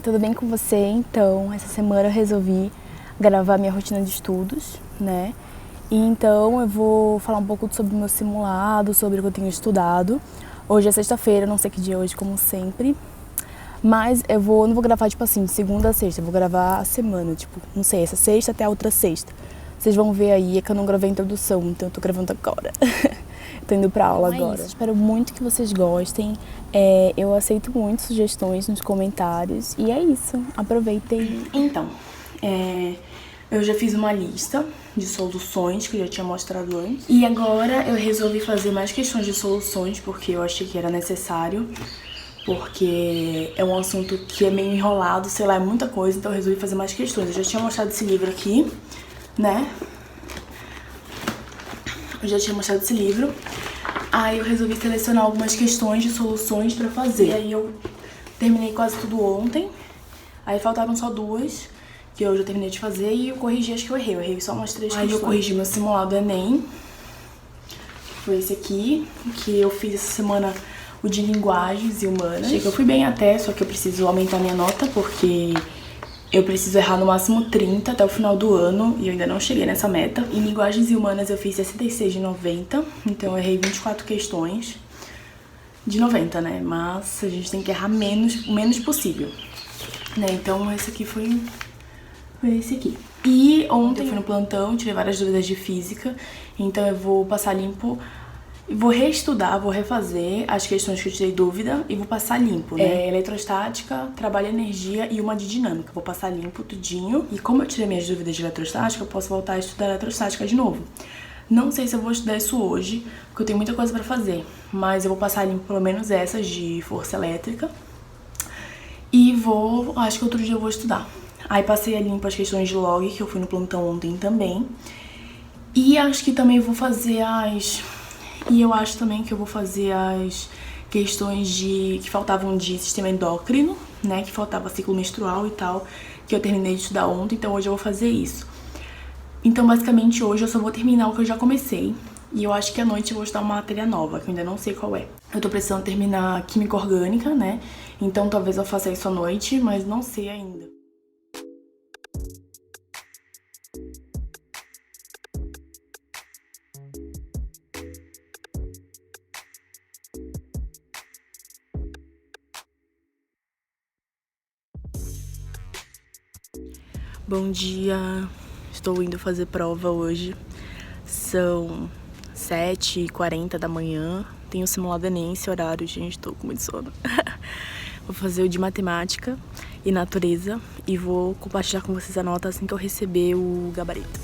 tudo bem com você? Então, essa semana eu resolvi gravar minha rotina de estudos, né? E então eu vou falar um pouco sobre o meu simulado, sobre o que eu tenho estudado. Hoje é sexta-feira, não sei que dia é hoje, como sempre. Mas não vou gravar, tipo assim, de segunda a sexta, eu vou gravar a semana, tipo, não sei, essa sexta até a outra sexta. Vocês vão ver aí, é que eu não gravei a introdução, então eu tô gravando agora. Tô indo pra aula agora. Espero muito que vocês gostem. Eu aceito muito sugestões nos comentários. E é isso, aproveitem. Então, eu já fiz uma lista de soluções que eu já tinha mostrado antes. E agora eu resolvi fazer mais questões de soluções, porque eu achei que era necessário. Porque é um assunto que é meio enrolado, sei lá, é muita coisa, então eu resolvi fazer mais questões. Eu já tinha mostrado esse livro aqui, né? Eu já tinha mostrado esse livro. Aí eu resolvi selecionar algumas questões de soluções pra fazer. E aí eu terminei quase tudo ontem. Aí faltaram só duas, que eu já terminei de fazer, e eu corrigi as que eu errei. Eu errei só umas 3 questões. Aí eu corrigi meu simulado Enem, que foi esse aqui, que eu fiz essa semana, o de linguagens e humanas. Achei que eu fui bem até, só que eu preciso aumentar minha nota, porque eu preciso errar no máximo 30 até o final do ano, e eu ainda não cheguei nessa meta. Em linguagens e humanas eu fiz 66 de 90, então eu errei 24 questões de 90, né? Mas a gente tem que errar o menos possível, né? Então esse aqui foi esse aqui. E ontem eu fui no plantão, tirei várias dúvidas de física, então eu vou passar limpo. Vou reestudar, vou refazer as questões que eu tirei dúvida e vou passar limpo, né? Eletrostática, trabalho energia e uma de dinâmica. Vou passar limpo tudinho. E como eu tirei minhas dúvidas de eletrostática, eu posso voltar a estudar eletrostática de novo. Não sei se eu vou estudar isso hoje, porque eu tenho muita coisa pra fazer. Mas eu vou passar limpo pelo menos essas de força elétrica. E acho que outro dia eu vou estudar. Aí passei a limpo as questões de log, que eu fui no plantão ontem também. E acho que também vou fazer eu acho também que eu vou fazer as questões que faltavam de sistema endócrino, né? Que faltava ciclo menstrual e tal, que eu terminei de estudar ontem, então hoje eu vou fazer isso. Então, basicamente, hoje eu só vou terminar o que eu já comecei. E eu acho que à noite eu vou estudar uma matéria nova, que eu ainda não sei qual é. Eu tô precisando terminar química orgânica, né? Então talvez eu faça isso à noite, mas não sei ainda. Bom dia, estou indo fazer prova hoje, são 7h40 da manhã, tenho simulado Enem esse horário, gente, tô com muito sono. Vou fazer o de matemática e natureza e vou compartilhar com vocês a nota assim que eu receber o gabarito.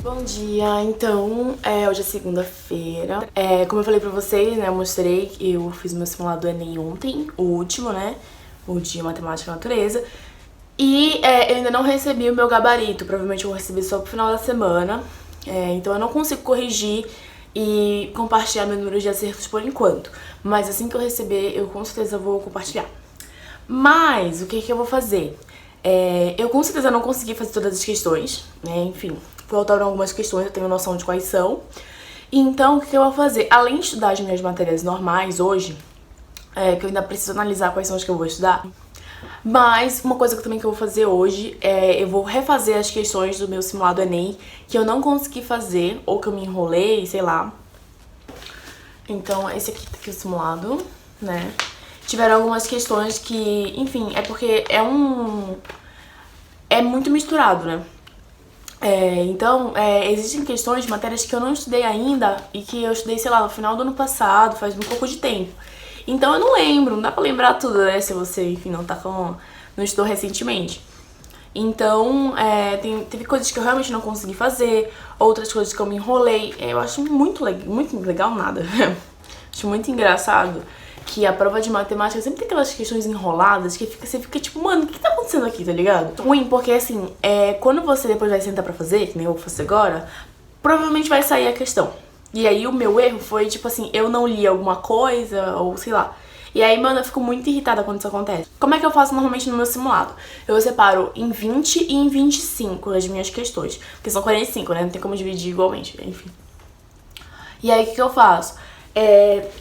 Bom dia, então, hoje é segunda-feira. Como eu falei pra vocês, né, eu mostrei que eu fiz meu simulado do Enem ontem, o último, né, o de matemática e natureza. E eu ainda não recebi o meu gabarito, provavelmente eu vou receber só pro final da semana. Então eu não consigo corrigir e compartilhar meu número de acertos por enquanto. Mas assim que eu receber, eu com certeza vou compartilhar. Mas, o que eu vou fazer? Eu com certeza não consegui fazer todas as questões, né, enfim. Faltaram algumas questões, eu tenho noção de quais são. Então, o que eu vou fazer? Além de estudar as minhas matérias normais hoje, que eu ainda preciso analisar quais são as que eu vou estudar, mas uma coisa que eu vou fazer hoje eu vou refazer as questões do meu simulado Enem que eu não consegui fazer, ou que eu me enrolei, sei lá. Então, esse aqui tá aqui o simulado, né? Tiveram algumas questões que, enfim, é porque é muito misturado, né? Então, existem questões de matérias que eu não estudei ainda e que eu estudei, sei lá, no final do ano passado, faz um pouco de tempo. Então eu não lembro, não dá pra lembrar tudo, né, se você, enfim, não estudou recentemente. Então, teve coisas que eu realmente não consegui fazer, outras coisas que eu me enrolei. Eu acho muito legal nada. Acho muito engraçado que a prova de matemática sempre tem aquelas questões enroladas que você fica tipo, mano, o que tá acontecendo aqui, tá ligado? Ruim, porque assim, quando você depois vai sentar pra fazer, que nem eu vou fazer agora, provavelmente vai sair a questão. E aí o meu erro foi, tipo assim, eu não li alguma coisa, ou sei lá. E aí, mano, eu fico muito irritada quando isso acontece. Como é que eu faço normalmente no meu simulado? Eu separo em 20 e em 25 as minhas questões. Porque são 45, né? Não tem como dividir igualmente, enfim. E aí, o que eu faço?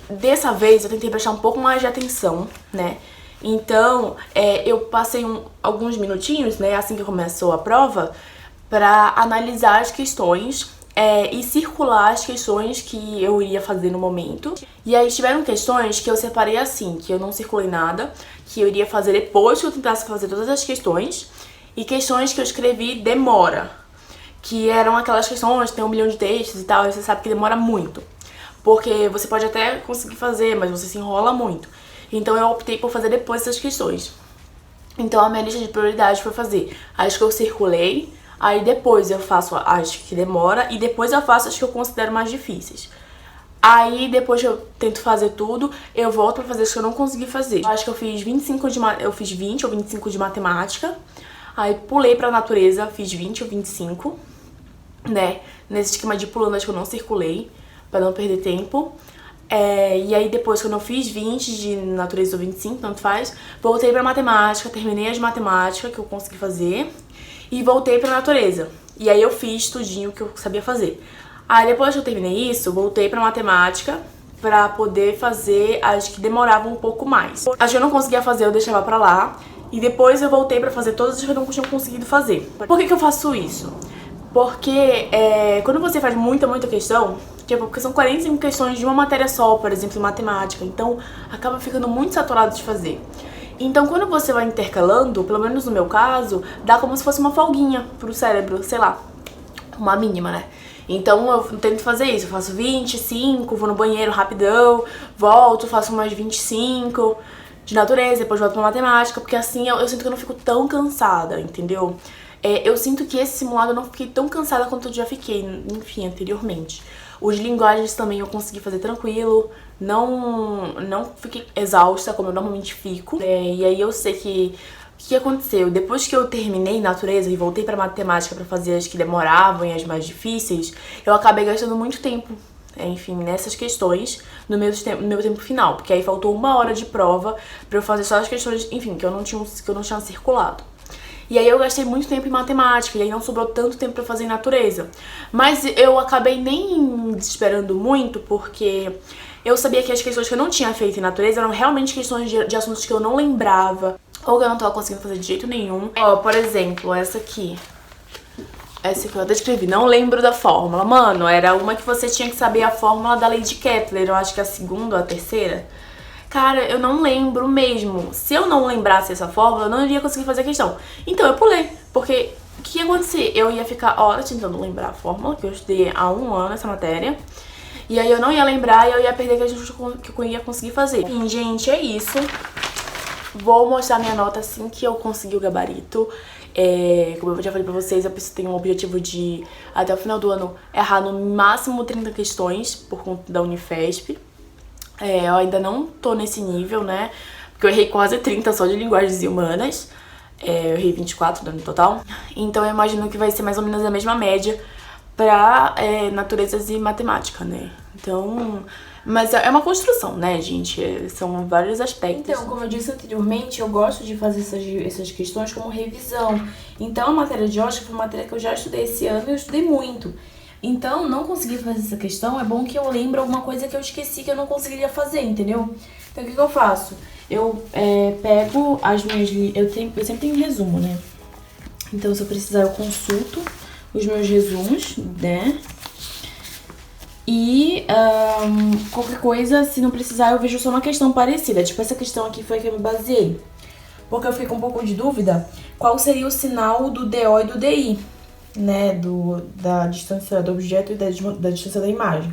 Dessa vez eu tentei prestar um pouco mais de atenção, né? Então, eu passei alguns minutinhos, né, assim que começou a prova, pra analisar as questões e circular as questões que eu iria fazer no momento. E aí tiveram questões que eu separei assim, que eu não circulei nada, que eu iria fazer depois que eu tentasse fazer todas as questões, e questões que eu escrevi demora, que eram aquelas questões que tem 1 milhão de textos e tal, e você sabe que demora muito. Porque você pode até conseguir fazer, mas você se enrola muito. Então eu optei por fazer depois essas questões. Então a minha lista de prioridades foi fazer as que eu circulei, aí depois eu faço as que demora e depois eu faço as que eu considero mais difíceis. Aí depois que eu tento fazer tudo, eu volto pra fazer as que eu não consegui fazer. Eu acho que eu fiz 20 ou 25 de matemática, aí pulei pra natureza, fiz 20 ou 25, né? Nesse esquema de pulando, acho que eu não circulei, pra não perder tempo. E aí depois, quando eu fiz 20 de natureza ou 25, tanto faz, voltei pra matemática, terminei as matemáticas que eu consegui fazer e voltei pra natureza. E aí eu fiz tudinho que eu sabia fazer. Aí depois que eu terminei isso, voltei pra matemática pra poder fazer as que demoravam um pouco mais. As que eu não conseguia fazer, eu deixava pra lá. E depois eu voltei pra fazer todas as que eu não tinha conseguido fazer. Por que eu faço isso? Porque quando você faz muita questão, porque são 45 questões de uma matéria só, por exemplo, matemática, então acaba ficando muito saturado de fazer. Então quando você vai intercalando, pelo menos no meu caso, dá como se fosse uma folguinha pro cérebro, sei lá, uma mínima, né? Então eu tento fazer isso, eu faço 25, vou no banheiro rapidão, volto, faço umas 25 de natureza, depois volto pra matemática, porque assim eu sinto que eu não fico tão cansada, entendeu? Eu sinto que esse simulado eu não fiquei tão cansada quanto eu já fiquei, enfim, anteriormente. Os de linguagens também eu consegui fazer tranquilo, não fiquei exausta como eu normalmente fico. E aí eu sei que o que aconteceu? Depois que eu terminei natureza e voltei pra matemática pra fazer as que demoravam e as mais difíceis, eu acabei gastando muito tempo, enfim, nessas questões no meu tempo final, porque aí faltou 1 hora de prova pra eu fazer só as questões, enfim, que eu não tinha circulado. E aí eu gastei muito tempo em matemática, e aí não sobrou tanto tempo pra fazer em natureza. Mas eu acabei nem me desesperando muito, porque eu sabia que as questões que eu não tinha feito em natureza eram realmente questões de assuntos que eu não lembrava, ou que eu não tava conseguindo fazer de jeito nenhum. Ó, por exemplo, essa aqui. Essa que eu até escrevi, não lembro da fórmula. Mano, era uma que você tinha que saber a fórmula da lei de Kepler, eu acho que a segunda ou a terceira. Cara, eu não lembro mesmo. Se eu não lembrasse essa fórmula, eu não iria conseguir fazer a questão. Então eu pulei, porque o que ia acontecer? Eu ia ficar horas tentando lembrar a fórmula, que eu estudei há 1 ano essa matéria. E aí eu não ia lembrar e eu ia perder a questão que eu ia conseguir fazer. Enfim, gente, é isso. Vou mostrar minha nota assim que eu conseguir o gabarito. Como eu já falei pra vocês, eu tenho um objetivo de, até o final do ano, errar no máximo 30 questões por conta da Unifesp. Eu ainda não tô nesse nível, né? Porque eu errei quase 30 só de linguagens e humanas. Eu errei 24 no total. Então eu imagino que vai ser mais ou menos a mesma média pra naturezas e matemática, né? Então... Mas é uma construção, né, gente? São vários aspectos. Então, como eu disse anteriormente, eu gosto de fazer essas questões como revisão. Então, a matéria de ótica foi uma matéria que eu já estudei esse ano e eu estudei muito. Então, não conseguir fazer essa questão, é bom que eu lembre alguma coisa que eu esqueci que eu não conseguiria fazer, entendeu? Então, o que eu faço? Eu pego as minhas... Eu sempre tenho resumo, né? Então, se eu precisar, eu consulto os meus resumos, né? E qualquer coisa, se não precisar, eu vejo só uma questão parecida. Tipo, essa questão aqui foi a que eu me baseei. Porque eu fiquei com um pouco de dúvida qual seria o sinal do DO e do DI, né? Da distância do objeto e da distância da imagem.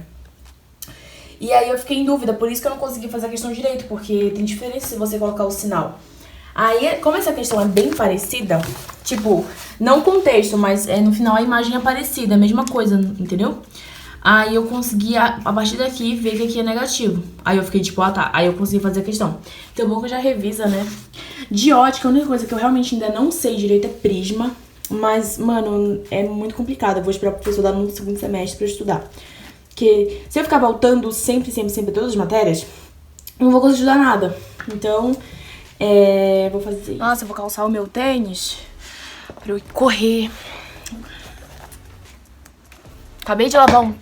E aí eu fiquei em dúvida, por isso que eu não consegui fazer a questão direito, porque tem diferença se você colocar o sinal. Aí, como essa questão é bem parecida, tipo, não com texto, mas no final a imagem é parecida, a mesma coisa, entendeu? Aí eu consegui, a partir daqui, ver que aqui é negativo. Aí eu fiquei tipo, ah tá, aí eu consegui fazer a questão. Então é bom que eu já revisa, né? De ótica, a única coisa que eu realmente ainda não sei direito é prisma. Mas, mano, é muito complicado. Eu vou esperar o professor dar no segundo semestre pra eu estudar. Porque se eu ficar voltando sempre todas as matérias, eu não vou conseguir estudar nada. Então, vou fazer. Nossa, eu vou calçar o meu tênis pra eu correr. Acabei de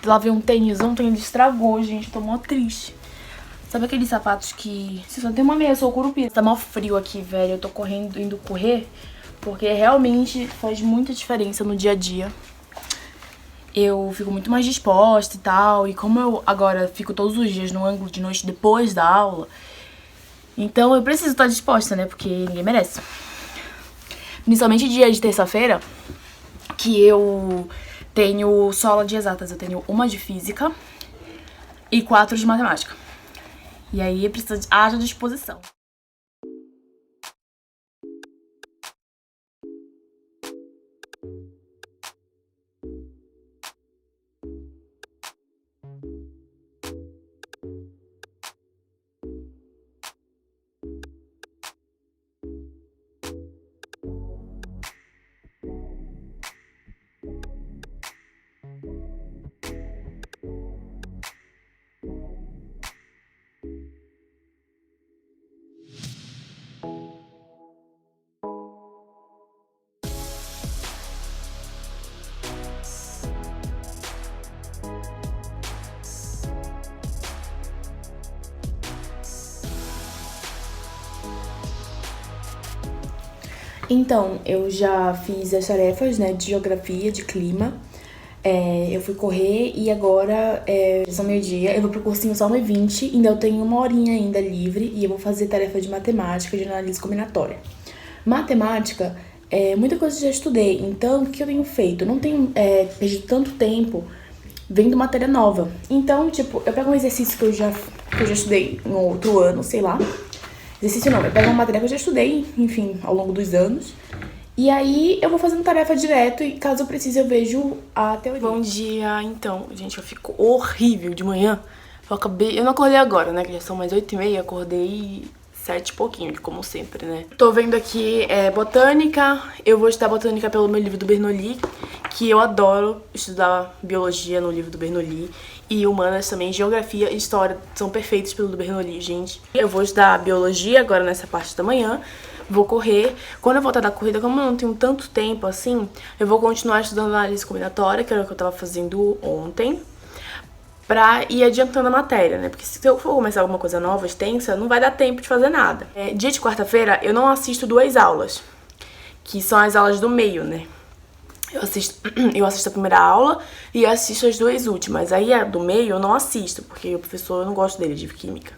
lavei um tênis ontem, ele estragou, gente. Tô mó triste. Sabe aqueles sapatos que... Você só tem uma meia, eu sou curupira. Tá mó frio aqui, velho. Eu tô indo correr, porque realmente faz muita diferença no dia a dia. Eu fico muito mais disposta e tal. E como eu agora fico todos os dias no ângulo de noite depois da aula, então eu preciso estar disposta, né? Porque ninguém merece. Principalmente dia de terça-feira, que eu tenho só aula de exatas. Eu tenho uma de física e 4 de matemática. E aí haja disposição. Então, eu já fiz as tarefas, né, de geografia, de clima. Eu fui correr e agora já são meio-dia. Eu vou pro cursinho só 1h20, ainda eu tenho uma horinha ainda livre e eu vou fazer tarefa de matemática, de análise combinatória. Matemática, muita coisa eu já estudei, então o que eu tenho feito? Eu não tenho perdido tanto tempo vendo matéria nova. Então, tipo, eu pego um exercício que eu já estudei no outro ano, sei lá. Exercício não, eu pego uma matéria que eu já estudei, enfim, ao longo dos anos. E aí eu vou fazendo tarefa direto e caso eu precise eu vejo a teoria. Bom dia, então, gente, eu fico horrível de manhã. Eu não acordei agora, né, que já são mais 8h30, acordei 7 e pouquinho, como sempre, né. Tô vendo aqui botânica, eu vou estudar botânica pelo meu livro do Bernoulli, que eu adoro estudar biologia no livro do Bernoulli. E humanas também, geografia e história são perfeitos pelo do Bernoulli, gente. Eu vou estudar biologia agora nessa parte da manhã, vou correr. Quando eu voltar da corrida, como eu não tenho tanto tempo assim, eu vou continuar estudando análise combinatória, que era o que eu tava fazendo ontem, pra ir adiantando a matéria, né? Porque se eu for começar alguma coisa nova, extensa, não vai dar tempo de fazer nada. Dia de quarta-feira, eu não assisto 2 aulas, que são as aulas do meio, né? Eu assisto a primeira aula e assisto as 2 últimas. Aí a do meio eu não assisto, porque o professor, eu não gosto dele, de química.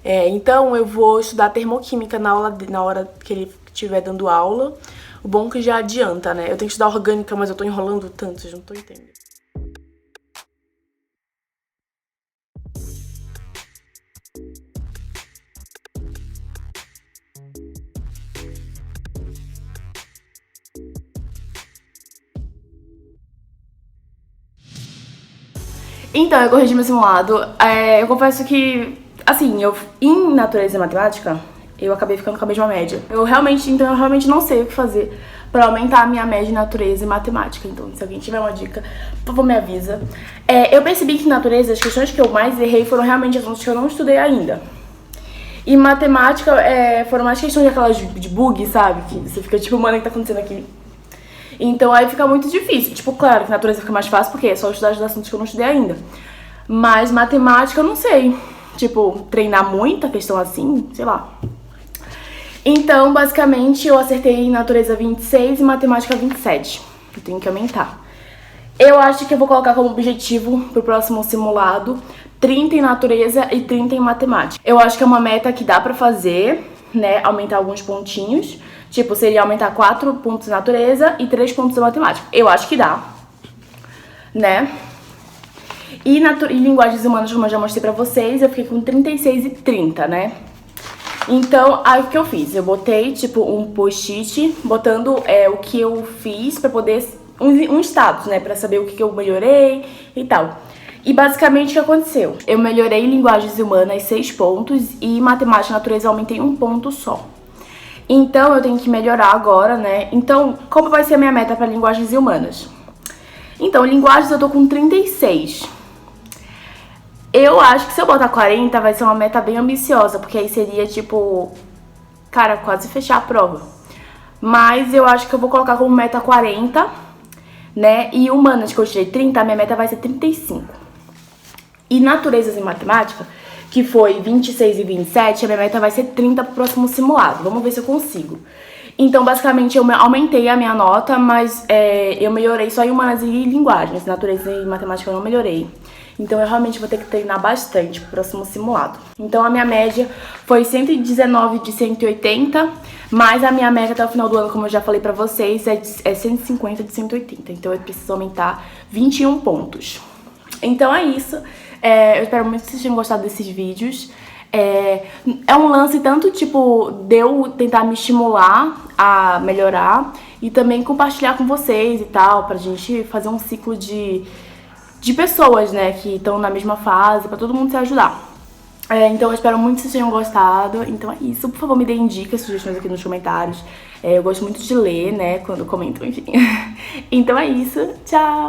Então eu vou estudar termoquímica na hora que ele estiver dando aula. O bom é que já adianta, né? Eu tenho que estudar orgânica, mas eu tô enrolando tanto, vocês não estão entendendo. Então, eu corrigi meu simulado. Eu confesso que, assim, em natureza e matemática, eu acabei ficando com a mesma média. Eu realmente não sei o que fazer pra aumentar a minha média em natureza e matemática. Então, se alguém tiver uma dica, por favor, me avisa. Eu percebi que em natureza, as questões que eu mais errei foram realmente assuntos que eu não estudei ainda. E matemática, foram mais questões daquelas de bug, sabe? Que você fica tipo, mano, o que tá acontecendo aqui? Então aí fica muito difícil. Tipo, claro que natureza fica mais fácil porque é só estudar os assuntos que eu não estudei ainda. Mas matemática eu não sei. Tipo, treinar muita questão assim, sei lá. Então, basicamente, eu acertei em natureza 26 e matemática 27. Eu tenho que aumentar. Eu acho que eu vou colocar como objetivo pro próximo simulado 30 em natureza e 30 em matemática. Eu acho que é uma meta que dá pra fazer, né? Aumentar alguns pontinhos. Tipo, seria aumentar 4 pontos em natureza e 3 pontos em matemática. Eu acho que dá, né? E linguagens humanas, como eu já mostrei pra vocês, eu fiquei com 36 e 30, né? Então, aí o que eu fiz? Eu botei, tipo, um post-it, botando o que eu fiz pra poder... Um status, né? Pra saber o que eu melhorei e tal. E basicamente o que aconteceu? Eu melhorei em linguagens humanas 6 pontos e matemática e natureza eu aumentei 1 ponto só. Então, eu tenho que melhorar agora, né? Então, como vai ser a minha meta para linguagens e humanas? Então, linguagens eu tô com 36. Eu acho que se eu botar 40 vai ser uma meta bem ambiciosa, porque aí seria, tipo, cara, quase fechar a prova. Mas eu acho que eu vou colocar como meta 40. né? E humanas que eu tirei 30, a minha meta vai ser 35. E naturezas e matemática, que foi 26 e 27, a minha meta vai ser 30 pro próximo simulado. Vamos ver se eu consigo. Então, basicamente, eu aumentei a minha nota, mas eu melhorei só em humanas e linguagens. Natureza e matemática eu não melhorei. Então, eu realmente vou ter que treinar bastante pro próximo simulado. Então, a minha média foi 119 de 180, mas a minha meta até o final do ano, como eu já falei pra vocês, é 150 de 180. Então, eu preciso aumentar 21 pontos. Então, é isso. Eu espero muito que vocês tenham gostado desses vídeos. É um lance tanto, tipo, de eu tentar me estimular a melhorar e também compartilhar com vocês e tal, pra gente fazer um ciclo de pessoas, né, que estão na mesma fase, pra todo mundo se ajudar. Então eu espero muito que vocês tenham gostado. Então é isso, por favor me deem dicas, sugestões aqui nos comentários. Eu gosto muito de ler, né, quando comentam, enfim. Então é isso, tchau!